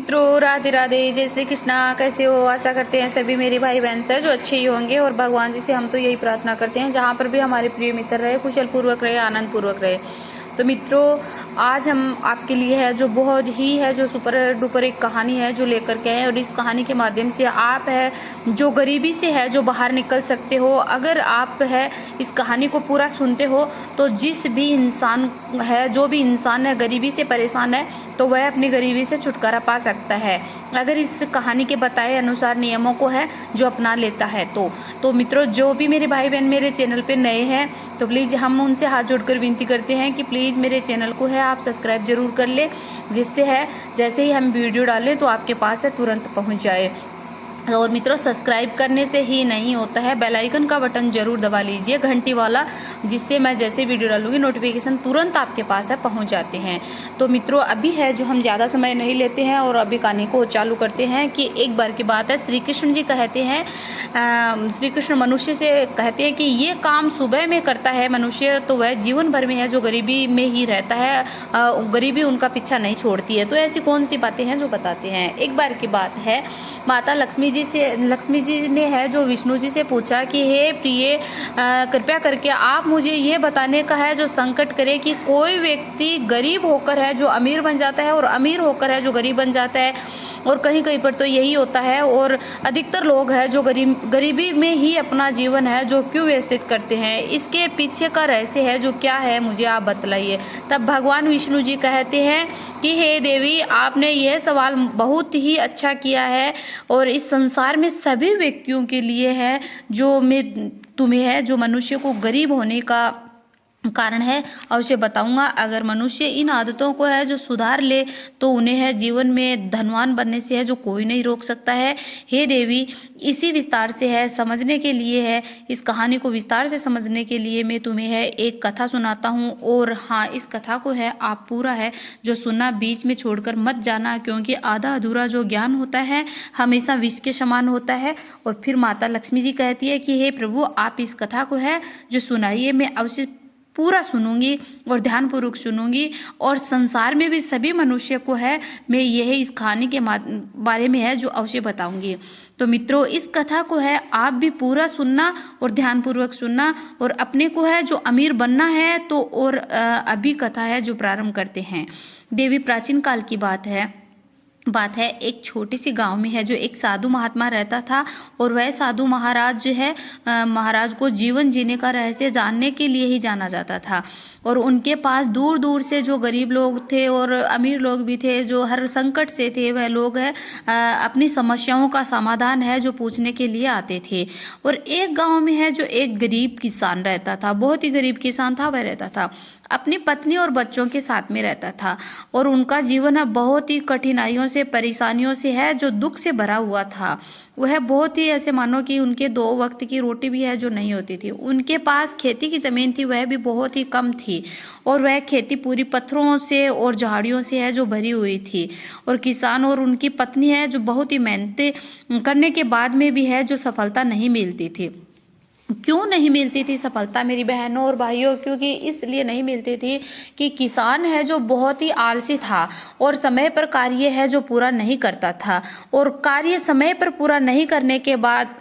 मित्रों, राधे राधे, जय श्री कृष्णा। कैसे हो? आशा करते हैं सभी मेरे भाई बहन से जो अच्छे ही होंगे। और भगवान जी से हम तो यही प्रार्थना करते हैं जहाँ पर भी हमारे प्रिय मित्र रहे, कुशल पूर्वक रहे, आनंद पूर्वक रहे। तो मित्रों, आज हम आपके लिए है जो बहुत ही है जो सुपर डुपर एक कहानी है जो लेकर के आए। और इस कहानी के माध्यम से आप है जो गरीबी से है जो बाहर निकल सकते हो। अगर आप है इस कहानी को पूरा सुनते हो तो जिस भी इंसान है, जो भी इंसान है गरीबी से परेशान है, तो वह अपनी गरीबी से छुटकारा पा सकता है अगर इस कहानी के बताए अनुसार नियमों को है जो अपना लेता है। तो मित्रों, जो भी मेरे भाई बहन मेरे चैनल पे नए हैं तो प्लीज़ हम उनसे हाथ जोड़कर विनती करते हैं कि प्लीज़ मेरे चैनल को है आप सब्सक्राइब जरूर कर ले, जिससे है जैसे ही हम वीडियो डालें तो आपके पास है तुरंत पहुंच जाए। और मित्रों, सब्सक्राइब करने से ही नहीं होता है, बेल आइकन का बटन जरूर दबा लीजिए घंटी वाला, जिससे मैं जैसे वीडियो डालूंगी नोटिफिकेशन तुरंत आपके पास है पहुंच जाते हैं। तो मित्रों, अभी है जो हम ज़्यादा समय नहीं लेते हैं और अभी कहानी को चालू करते हैं। कि एक बार की बात है, श्री कृष्ण जी कहते हैं, श्री कृष्ण मनुष्य से कहते हैं कि ये काम सुबह में करता है मनुष्य तो वह जीवन भर में है जो गरीबी में ही रहता है, गरीबी उनका पीछा नहीं छोड़ती है। तो ऐसी कौन सी बातें हैं जो बताते हैं। एक बार की बात है, माता लक्ष्मी जी ने है जो विष्णु जी से पूछा कि हे प्रिय, कृपया करके आप मुझे ये बताने का है जो संकट करे कि कोई व्यक्ति गरीब होकर है जो अमीर बन जाता है और अमीर होकर है जो गरीब बन जाता है। और कहीं कहीं पर तो यही होता है। और अधिकतर लोग हैं जो गरीबी में ही अपना जीवन है जो क्यों व्यतीत करते हैं। इसके पीछे का रहस्य है जो क्या है, मुझे आप बतलाइए। तब भगवान विष्णु जी कहते हैं कि हे देवी, आपने यह सवाल बहुत ही अच्छा किया है और इस संसार में सभी व्यक्तियों के लिए है जो मैं तुम्हें है जो मनुष्य को गरीब होने का कारण है अवश्य बताऊंगा। अगर मनुष्य इन आदतों को है जो सुधार ले तो उन्हें है जीवन में धनवान बनने से है जो कोई नहीं रोक सकता है। हे देवी, इसी विस्तार से है समझने के लिए है, इस कहानी को विस्तार से समझने के लिए मैं तुम्हें है एक कथा सुनाता हूँ। और हाँ, इस कथा को है आप पूरा है जो सुनना बीच में छोड़कर मत जाना, क्योंकि आधा अधूरा जो ज्ञान होता है हमेशा विष के समान होता है। और फिर माता लक्ष्मी जी कहती है कि हे प्रभु, आप इस कथा को है जो सुनाइए, मैं अवश्य पूरा सुनूंगी और ध्यानपूर्वक सुनूंगी। और संसार में भी सभी मनुष्य को है मैं यह इस कहानी के बारे में है जो अवश्य बताऊंगी। तो मित्रों, इस कथा को है आप भी पूरा सुनना और ध्यानपूर्वक सुनना। और अपने को है जो अमीर बनना है तो और अभी कथा है जो प्रारंभ करते हैं। देवी, प्राचीन काल की बात है एक छोटी सी गांव में है जो एक साधु महात्मा रहता था। और वह साधु महाराज जो है महाराज को जीवन जीने का रहस्य जानने के लिए ही जाना जाता था। और उनके पास दूर दूर से जो गरीब लोग थे और अमीर लोग भी थे जो हर संकट से थे, वह लोग है अपनी समस्याओं का समाधान है जो पूछने के लिए आते थे। और एक गांव में है जो एक गरीब किसान रहता था, बहुत ही गरीब किसान था। वह रहता था अपनी पत्नी और बच्चों के साथ में रहता था। और उनका जीवन है बहुत ही कठिनाइयों से, परेशानियों से है जो दुख से भरा हुआ था। वह बहुत ही ऐसे मानो कि उनके 2 वक्त की रोटी भी है जो नहीं होती थी। उनके पास खेती की जमीन थी, वह भी बहुत ही कम थी। और वह खेती पूरी पत्थरों से और झाड़ियों से है जो भरी हुई थी। और किसान और उनकी पत्नी है जो बहुत ही मेहनत करने के बाद में भी है जो सफलता नहीं मिलती थी। क्यों नहीं मिलती थी सफलता मेरी बहनों और भाइयों? क्योंकि इसलिए नहीं मिलती थी कि किसान है जो बहुत ही आलसी था और समय पर कार्य है जो पूरा नहीं करता था। और कार्य समय पर पूरा नहीं करने के बाद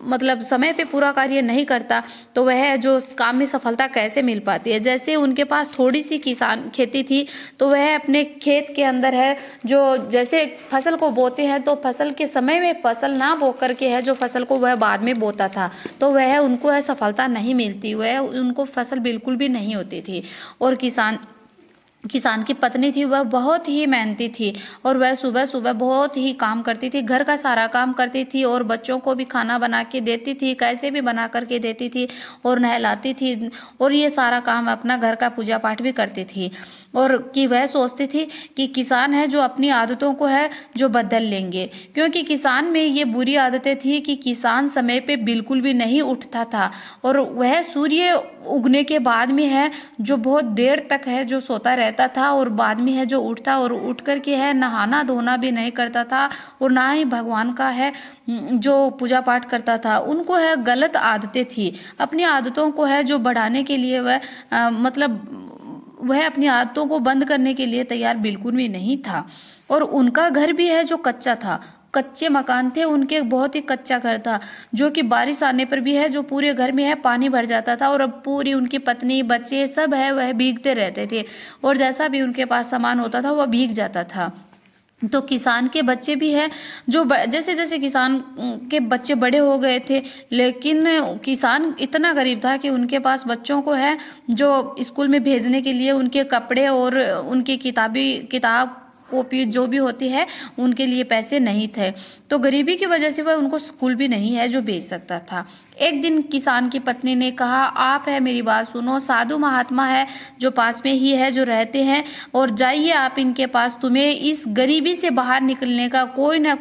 मतलब समय पे पूरा कार्य नहीं करता तो वह जो काम में सफलता कैसे मिल पाती है। जैसे उनके पास थोड़ी सी किसान खेती थी तो वह अपने खेत के अंदर है जो जैसे फसल को बोते हैं तो फसल के समय में फसल ना बो करके है जो फसल को वह बाद में बोता था, तो वह उनको है सफलता नहीं मिलती, वह उनको फसल बिल्कुल भी नहीं होती थी। और किसान की पत्नी थी, वह बहुत ही मेहनती थी और वह सुबह सुबह बहुत ही काम करती थी, घर का सारा काम करती थी और बच्चों को भी खाना बना के देती थी, कैसे भी बना करके देती थी और नहलाती थी। और ये सारा काम अपना घर का पूजा पाठ भी करती थी। और कि वह सोचती थी कि किसान है जो अपनी आदतों को है जो बदल लेंगे, क्योंकि किसान में ये बुरी आदतें थी कि किसान समय पे बिल्कुल भी नहीं उठता था। और वह सूर्य उगने के बाद में है जो बहुत देर तक है जो सोता रहता था और बाद में है जो उठता और उठ कर के है नहाना धोना भी नहीं करता था और ना ही भगवान का है जो पूजा पाठ करता था। उनको है गलत आदतें थी, अपनी आदतों को है जो बढ़ाने के लिए वह मतलब वह अपनी आदतों को बंद करने के लिए तैयार बिल्कुल भी नहीं था। और उनका घर भी है जो कच्चा था, कच्चे मकान थे उनके, बहुत ही कच्चा घर था, जो कि बारिश आने पर भी है जो पूरे घर में है पानी भर जाता था। और अब पूरी उनकी पत्नी बच्चे सब है वह भीगते रहते थे, और जैसा भी उनके पास सामान होता था वह भीग जाता था। तो किसान के बच्चे भी है जो जैसे जैसे किसान के बच्चे बड़े हो गए थे, लेकिन किसान इतना गरीब था कि उनके पास बच्चों को है जो स्कूल में भेजने के लिए उनके कपड़े और उनकी किताब कॉपी जो भी होती है उनके लिए पैसे नहीं थे। तो गरीबी की वजह से वह उनको स्कूल भी नहीं है जो भेज सकता था। एक दिन किसान की पत्नी ने कहा, आप है मेरी बात सुनो, साधु महात्मा है जो पास में ही है जो रहते हैं, और जाइए आप इनके पास, तुम्हें इस गरीबी से बाहर निकलने का कोई ना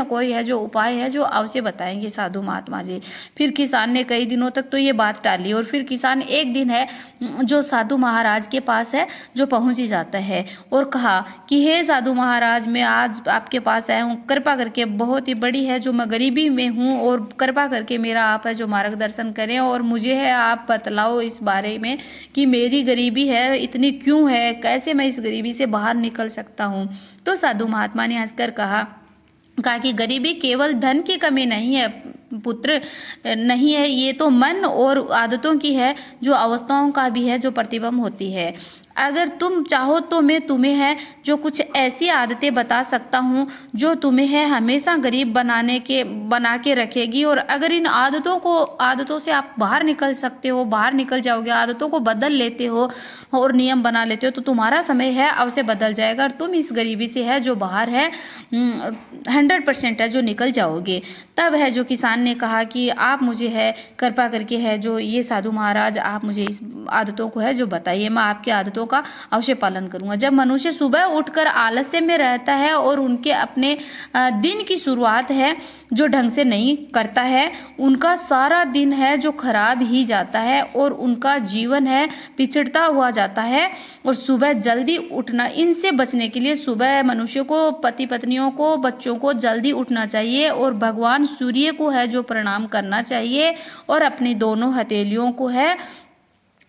कोई है जो उपाय है जो अवश्य बताएंगे साधु महात्मा जी। फिर किसान ने कई दिनों तक तो ये बात टाली, और फिर किसान एक दिन है जो साधु महाराज के पास है जो पहुंच ही जाता है और कहा कि हे साधु महाराज, मैं आज आपके पास आया हूँ, कृपा करके, बहुत ही बड़ी है जो मैं गरीबी में हूँ, और कृपा करके मेरा आप है जो मार्गदर्शन करें, और मुझे है आप बतलाओ इस बारे में कि मेरी गरीबी है इतनी क्यों है, कैसे मैं इस गरीबी से बाहर निकल सकता हूँ। तो साधु महात्मा ने हंसकर कहा कि गरीबी केवल धन की कमी नहीं है पुत्र, नहीं है, ये तो मन और आदतों की है जो अवस्थाओं का भी है जो प्रतिबिंब होती है। अगर तुम चाहो तो मैं तुम्हें है जो कुछ ऐसी आदतें बता सकता हूँ जो तुम्हें है हमेशा गरीब बना के रखेगी, और अगर इन आदतों से आप बाहर निकल सकते हो, बाहर निकल जाओगे, आदतों को बदल लेते हो और नियम बना लेते हो, तो तुम्हारा समय है अवश्य बदल जाएगा और तुम इस गरीबी से है जो बाहर है 100% है जो निकल जाओगे। तब है जो किसान ने कहा कि आप मुझे है कृपा करके है जो ये साधु महाराज, आप मुझे इस आदतों को है जो बताइए, मैं आपकी आदतों का अवश्य पालन करूंगा। जब मनुष्य सुबह उठकर आलस्य में रहता है और उनके अपने दिन की शुरुआत है जो ढंग से नहीं करता है, उनका सारा दिन है जो खराब ही जाता है और उनका जीवन है पिछड़ता हुआ जाता है। और सुबह जल्दी उठना, इनसे बचने के लिए सुबह मनुष्य को, पति पत्नियों को, बच्चों को जल्दी उठना चाहिए और भगवान सूर्य को है जो प्रणाम करना चाहिए, और अपनी दोनों हथेलियों को है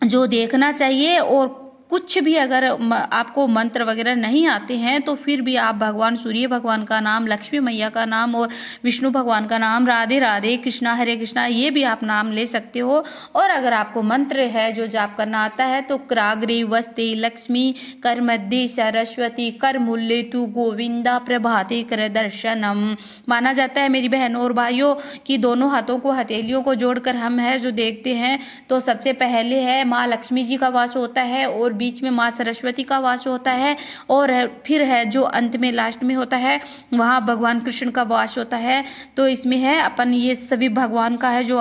जो देखना चाहिए। और कुछ भी अगर आपको मंत्र वगैरह नहीं आते हैं तो फिर भी आप भगवान सूर्य भगवान का नाम, लक्ष्मी मैया का नाम और विष्णु भगवान का नाम, राधे राधे, कृष्णा हरे कृष्णा, ये भी आप नाम ले सकते हो। और अगर आपको मंत्र है जो जाप करना आता है तो क्राग्री वस्ती लक्ष्मी कर मध्य सरस्वती कर मूल्य तू गोविंदा प्रभाते कर दर्शनम। माना जाता है मेरी बहनों और भाइयों कि दोनों हाथों को, हथेलियों को जोड़कर हम है जो देखते हैं तो सबसे पहले है माँ लक्ष्मी जी का वास होता है, और बीच में माँ सरस्वती का वास होता है, और फिर है जो अंत में लास्ट में होता है वहाँ भगवान कृष्ण का वास होता है। तो इसमें है अपन ये सभी भगवान का है जो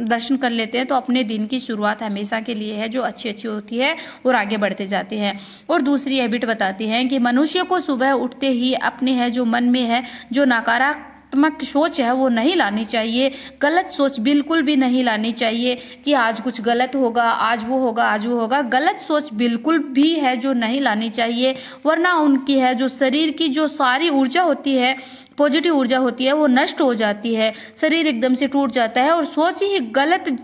दर्शन कर लेते हैं तो अपने दिन की शुरुआत हमेशा के लिए है जो अच्छी अच्छी होती है और आगे बढ़ते जाते हैं। और दूसरी हैबिट बताती हैं कि मनुष्य को सुबह उठते ही अपने है जो मन में है जो नकारात्मक सोच है वो नहीं लानी चाहिए, गलत सोच बिल्कुल भी नहीं लानी चाहिए कि आज कुछ गलत होगा, आज वो होगा, आज वो होगा, गलत सोच बिल्कुल भी है जो नहीं लानी चाहिए, वरना उनकी है जो शरीर की जो सारी ऊर्जा होती है, पॉजिटिव ऊर्जा होती है, वो नष्ट हो जाती है, शरीर एकदम से टूट जाता है। और सोच ही गलत,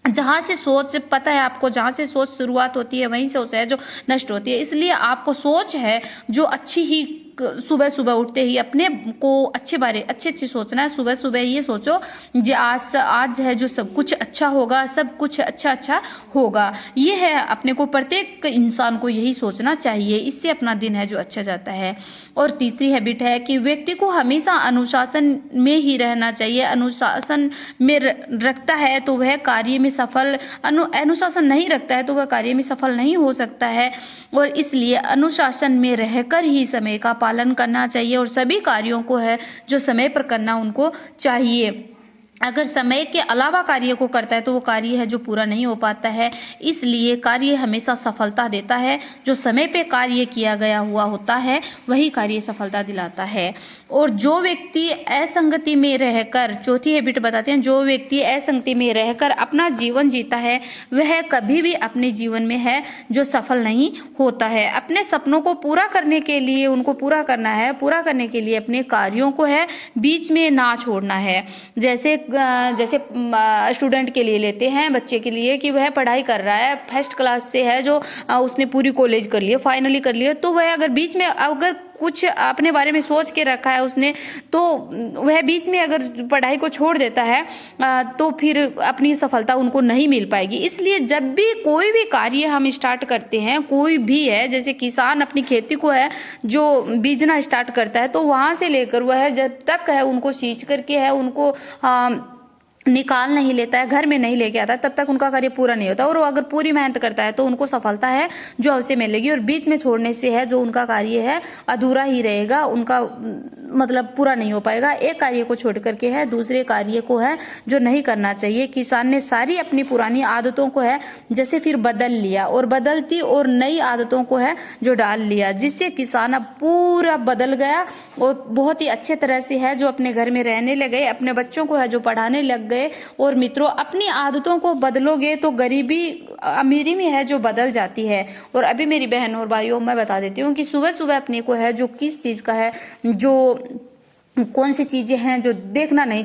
जहाँ से सोच, पता है आपको, जहाँ से सोच शुरुआत होती है वहीं से सोच है जो नष्ट होती है। इसलिए आपको सोच है जो अच्छी ही, सुबह सुबह उठते ही अपने को अच्छे सोचना है। सुबह सुबह ये सोचो कि आज है जो सब कुछ अच्छा होगा, सब कुछ अच्छा होगा। ये है अपने को, प्रत्येक इंसान को यही सोचना चाहिए, इससे अपना दिन है जो अच्छा जाता है। और तीसरी हैबिट है कि व्यक्ति को हमेशा अनुशासन में ही रहना चाहिए। अनुशासन में रखता है तो वह कार्य में सफल, अनुशासन नहीं रखता है तो वह कार्य में सफल नहीं हो सकता है। और इसलिए अनुशासन में रहकर ही समय का पालन करना चाहिए और सभी कार्यों को है जो समय पर करना उनको चाहिए। अगर समय के अलावा कार्य को करता है तो वो कार्य है जो पूरा नहीं हो पाता है। इसलिए कार्य हमेशा सफलता देता है, जो समय पे कार्य किया गया हुआ होता है वही कार्य सफलता दिलाता है। और जो व्यक्ति असंगति में रहकर, चौथी हैबिट बताते हैं, जो व्यक्ति असंगति में रहकर अपना जीवन जीता है वह कभी भी अपने जीवन में है जो सफल नहीं होता है। अपने सपनों को पूरा करने के लिए, उनको पूरा करना है, पूरा करने के लिए अपने कार्यों को है बीच में ना छोड़ना है। जैसे स्टूडेंट के लिए लेते हैं, बच्चे के लिए, कि वह पढ़ाई कर रहा है, फर्स्ट क्लास से है जो उसने पूरी कॉलेज कर लिया, फाइनली कर लिया, तो वह अगर बीच में अगर कुछ अपने बारे में सोच के रखा है उसने, तो वह बीच में अगर पढ़ाई को छोड़ देता है तो फिर अपनी सफलता उनको नहीं मिल पाएगी। इसलिए जब भी कोई भी कार्य हम स्टार्ट करते हैं, कोई भी है, जैसे किसान अपनी खेती को है जो बीजना स्टार्ट करता है, तो वहाँ से लेकर वह जब तक है उनको सींच करके है उनको निकाल नहीं लेता है, घर में नहीं लेके आता, तब तक उनका कार्य पूरा नहीं होता। और वो अगर पूरी मेहनत करता है तो उनको सफलता है जो उसे मिलेगी, और बीच में छोड़ने से है जो उनका कार्य है अधूरा ही रहेगा, उनका मतलब पूरा नहीं हो पाएगा। एक कार्य को छोड़ करके है दूसरे कार्य को है जो नहीं करना चाहिए। किसान ने सारी अपनी पुरानी आदतों को है जैसे फिर बदल लिया, और बदलती और नई आदतों को है जो डाल लिया, जिससे किसान अब पूरा बदल गया और बहुत ही अच्छे तरह से है जो अपने घर में रहने लगे, अपने बच्चों को है जो पढ़ाने लग गए। और मित्रों, अपनी आदतों को बदलोगे तो गरीबी अमीरी में है जो बदल जाती है। और अभी मेरी बहनों और भाइयों, मैं बता देती हूँ कि सुबह सुबह अपने को है जो किस चीज़ का है, जो कौन सी चीज़ें हैं जो देखना नहीं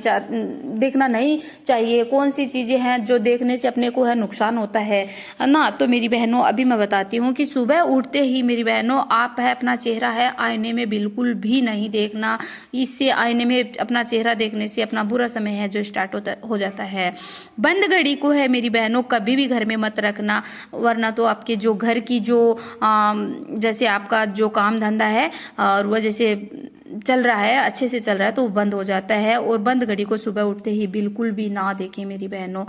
चाहिए, कौन सी चीज़ें हैं जो देखने से अपने को है नुकसान होता है ना। तो मेरी बहनों, अभी मैं बताती हूँ कि सुबह उठते ही मेरी बहनों आप है अपना चेहरा है आईने में बिल्कुल भी नहीं देखना। इससे आईने में अपना चेहरा देखने से अपना बुरा समय है जो स्टार्ट हो जाता है। बंद घड़ी को है मेरी बहनों कभी भी घर में मत रखना, वरना तो आपके जो घर की जो जैसे आपका जो काम धंधा है और वह जैसे चल रहा है, अच्छे से चल रहा है, तो वो बंद हो जाता है। और बंद घड़ी को सुबह उठते ही बिल्कुल भी ना देखें मेरी बहनों,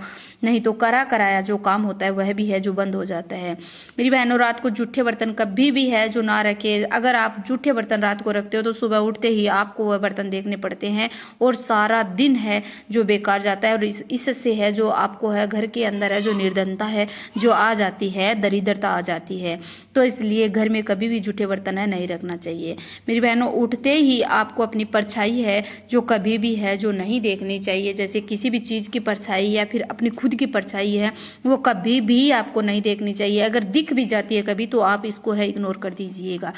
नहीं तो कराया जो काम होता है वह भी है जो बंद हो जाता है। मेरी बहनों, रात को जूठे बर्तन कभी भी है जो ना रखें। अगर आप जूठे बर्तन रात को रखते हो तो सुबह उठते ही आपको वह बर्तन देखने पड़ते हैं और सारा दिन है जो बेकार जाता है। और इससे है जो आपको है घर के अंदर है जो निर्धनता है जो आ जाती है, दरिद्रता आ जाती है। तो इसलिए घर में कभी भी जूठे बर्तन है नहीं रखना चाहिए। मेरी बहनों, उठते ही आपको अपनी परछाई है जो कभी भी है जो नहीं देखनी चाहिए। जैसे किसी भी चीज़ की परछाई या फिर अपनी खुद की परछाई है वो कभी भी आपको नहीं देखनी चाहिए। अगर दिख भी जाती है कभी तो आप इसको है इग्नोर कर दीजिएगा।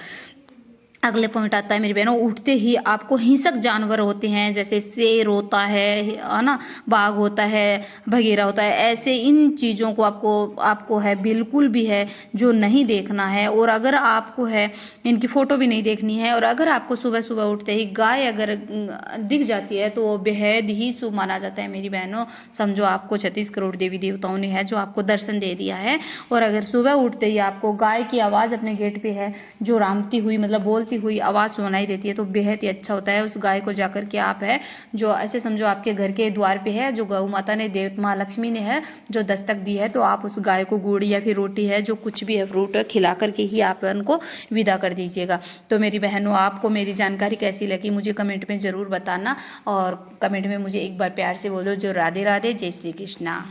अगले पॉइंट आता है मेरी बहनों, उठते ही आपको हिंसक जानवर होते हैं, जैसे शेर होता है ना, बाघ होता है, बघेरा होता है, ऐसे इन चीज़ों को आपको है बिल्कुल भी है जो नहीं देखना है। और अगर आपको है इनकी फ़ोटो भी नहीं देखनी है। और अगर आपको सुबह सुबह उठते ही गाय अगर दिख जाती है तो वो बेहद ही शुभ माना जाता है मेरी बहनों। समझो आपको 36 करोड़ देवी देवताओं ने है जो आपको दर्शन दे दिया है। और अगर सुबह उठते ही आपको गाय की आवाज़ अपने गेट पे है जो रामती हुई मतलब बोलती हुई आवाज़ सुनाई देती है तो बेहद ही अच्छा होता है। उस गाय को जाकर के आप है जो ऐसे समझो आपके घर के द्वार पे है जो गौ माता ने महालक्ष्मी ने है जो दस्तक दी है, तो आप उस गाय को गुड़ या फिर रोटी है जो कुछ भी है फ्रूट खिला करके ही आप उनको विदा कर दीजिएगा। तो मेरी बहनों, आपको मेरी जानकारी कैसी लगी मुझे कमेंट में ज़रूर बताना, और कमेंट में मुझे एक बार प्यार से बोलो जो राधे राधे, जय श्री कृष्णा।